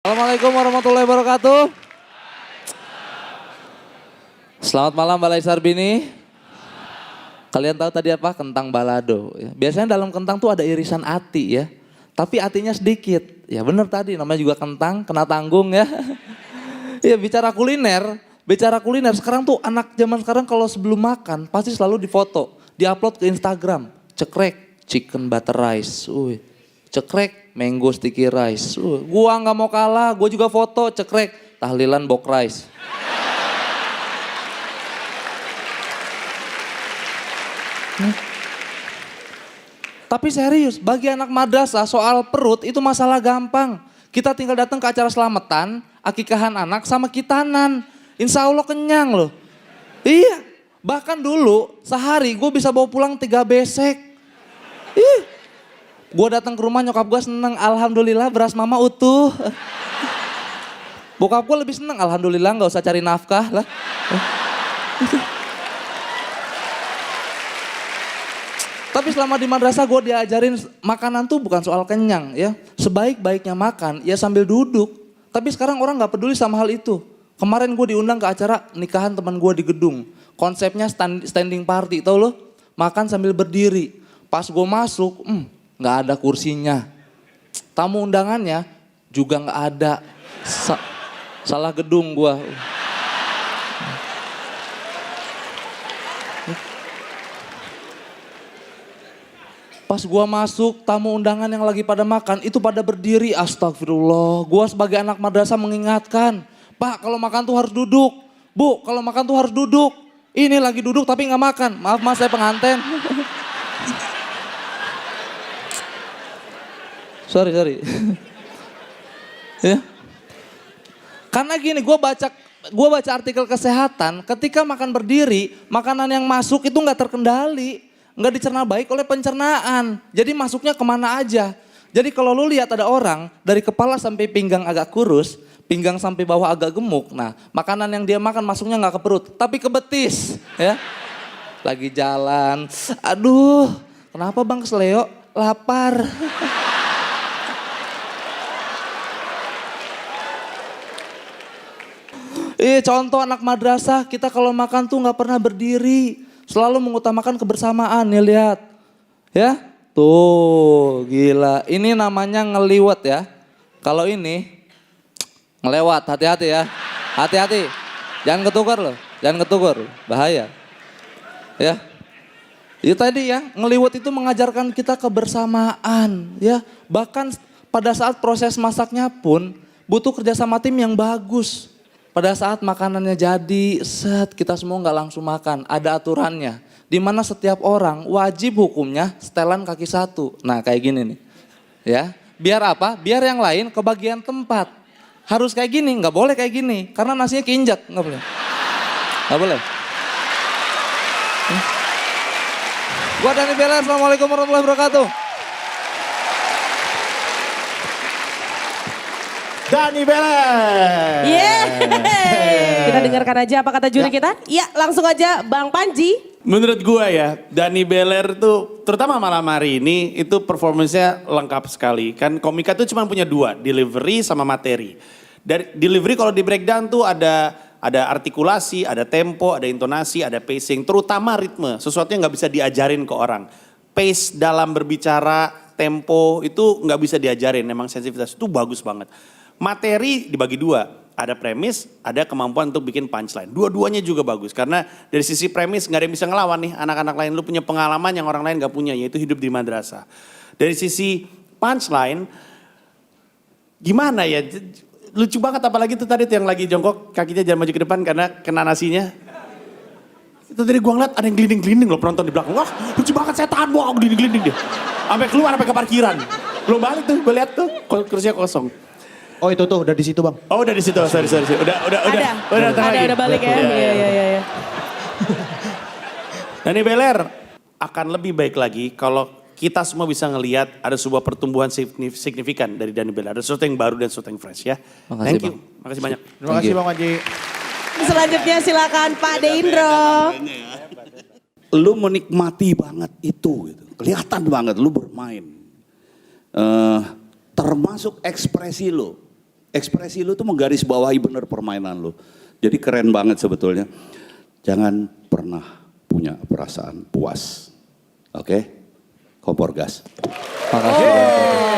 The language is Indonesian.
Assalamualaikum warahmatullahi wabarakatuh. Selamat malam Balai Sarbini. Kalian tahu tadi apa? Kentang balado. Biasanya dalam kentang tuh ada irisan ati ya. Tapi atinya sedikit. Ya benar tadi namanya juga kentang, kena tanggung ya. Iya bicara kuliner. Sekarang tuh anak zaman sekarang kalau sebelum makan pasti selalu difoto. Diupload ke Instagram. Cekrek chicken butter rice. Cekrek mango sticky rice. Gua nggak mau kalah, gua juga foto cekrek tahlilan bok rice. Tapi serius, bagi anak madrasah soal perut itu masalah gampang. Kita tinggal datang ke acara selamatan, akikahan anak sama kitanan. Insya Allah kenyang loh. Iya, bahkan dulu sehari gue bisa bawa pulang 3 besek. Gue datang ke rumah nyokap gue seneng, alhamdulillah beras mama utuh. Bokap gue lebih seneng, alhamdulillah gak usah cari nafkah lah. Tapi selama di madrasah gue diajarin makanan tuh bukan soal kenyang ya. Sebaik-baiknya makan ya sambil duduk. Tapi sekarang orang gak peduli sama hal itu. Kemarin gue diundang ke acara nikahan teman gue di gedung. Konsepnya standing party tau lo. Makan sambil berdiri. Pas gue masuk gak ada kursinya. Tamu undangannya juga gak ada. Salah gedung gue. Pas gua masuk, tamu undangan yang lagi pada makan, itu pada berdiri, astagfirullah. Gua sebagai anak madrasah mengingatkan, Pak kalau makan tuh harus duduk. Bu kalau makan tuh harus duduk. Ini lagi duduk tapi gak makan. Maaf mas saya pengantin. Sorry. Ya. Karena gini, gua baca artikel kesehatan, ketika makan berdiri, makanan yang masuk itu gak terkendali. Nggak dicerna baik oleh pencernaan. Jadi masuknya kemana aja. Jadi kalau lu lihat ada orang dari kepala sampai pinggang agak kurus, pinggang sampai bawah agak gemuk. Nah makanan yang dia makan masuknya nggak ke perut, tapi ke betis. Ya. Lagi jalan, aduh kenapa bang Kesleo lapar. Contoh anak madrasah kita kalau makan tuh nggak pernah berdiri. Selalu mengutamakan kebersamaan nih lihat. Ya. Tuh gila. Ini namanya ngeliwet ya. Kalau ini ngelewat hati-hati ya. Hati-hati. Jangan ketukar loh. Bahaya. Ya. Itu tadi ya. Ngeliwet itu mengajarkan kita kebersamaan. Ya. Bahkan pada saat proses masaknya pun butuh kerjasama tim yang bagus. Pada saat makanannya jadi, kita semua nggak langsung makan, ada aturannya. Dimana setiap orang wajib hukumnya setelan kaki satu. Nah kayak gini nih, ya. Biar apa? Biar yang lain kebagian tempat. Harus kayak gini, nggak boleh kayak gini, karena nasinya keinjak, nggak boleh. Nggak boleh. Gua Dani Beler, assalamualaikum warahmatullahi wabarakatuh. Dani Beler. Kita dengarkan aja apa kata juri kita. Ya langsung aja Bang Panji. Menurut gua ya, Dani Beler tuh terutama malam hari ini itu performance-nya lengkap sekali. Kan komika tuh cuma punya 2, delivery sama materi. Dari delivery kalau di breakdown tuh ada artikulasi, ada tempo, ada intonasi, ada pacing, terutama ritme. Sesuatu yang nggak bisa diajarin ke orang. Pace dalam berbicara, tempo itu nggak bisa diajarin. Memang sensitivitas itu bagus banget. Materi dibagi 2, ada premis, ada kemampuan untuk bikin punchline. Dua-duanya juga bagus karena dari sisi premis nggak ada yang bisa ngelawan nih anak-anak lain. Lu punya pengalaman yang orang lain nggak punya, yaitu hidup di madrasah. Dari sisi punchline, gimana ya? Lucu banget apalagi itu tadi tuh yang lagi jongkok kakinya jangan maju ke depan karena kena nasinya. Itu tadi gua ngeliat ada yang gelinding-gelinding loh penonton di belakang. Wah lucu banget saya tahan wah gelinding-gelinding dia. Sampai keluar sampai ke parkiran. Belum balik tuh gue lihat tuh kursinya kosong. Oh itu tuh udah di situ bang. Oh udah di situ, sorry. Udah balik ya. Iya. Dani Beler akan lebih baik lagi kalau kita semua bisa ngelihat ada sebuah pertumbuhan signifikan dari Dani Beler. Ada sesuatu yang baru dan sesuatu yang fresh ya. Makasih, Thank you. Bang. Makasih banyak. Terima kasih Bang Panji. Selanjutnya silakan Pak Deindro. Lu menikmati banget itu gitu. Kelihatan banget lu bermain. Termasuk ekspresi lu. Ekspresi lu tuh menggarisbawahi bener permainan lu. Jadi keren banget sebetulnya. Jangan pernah punya perasaan puas. Oke? Kompor gas. Makasih.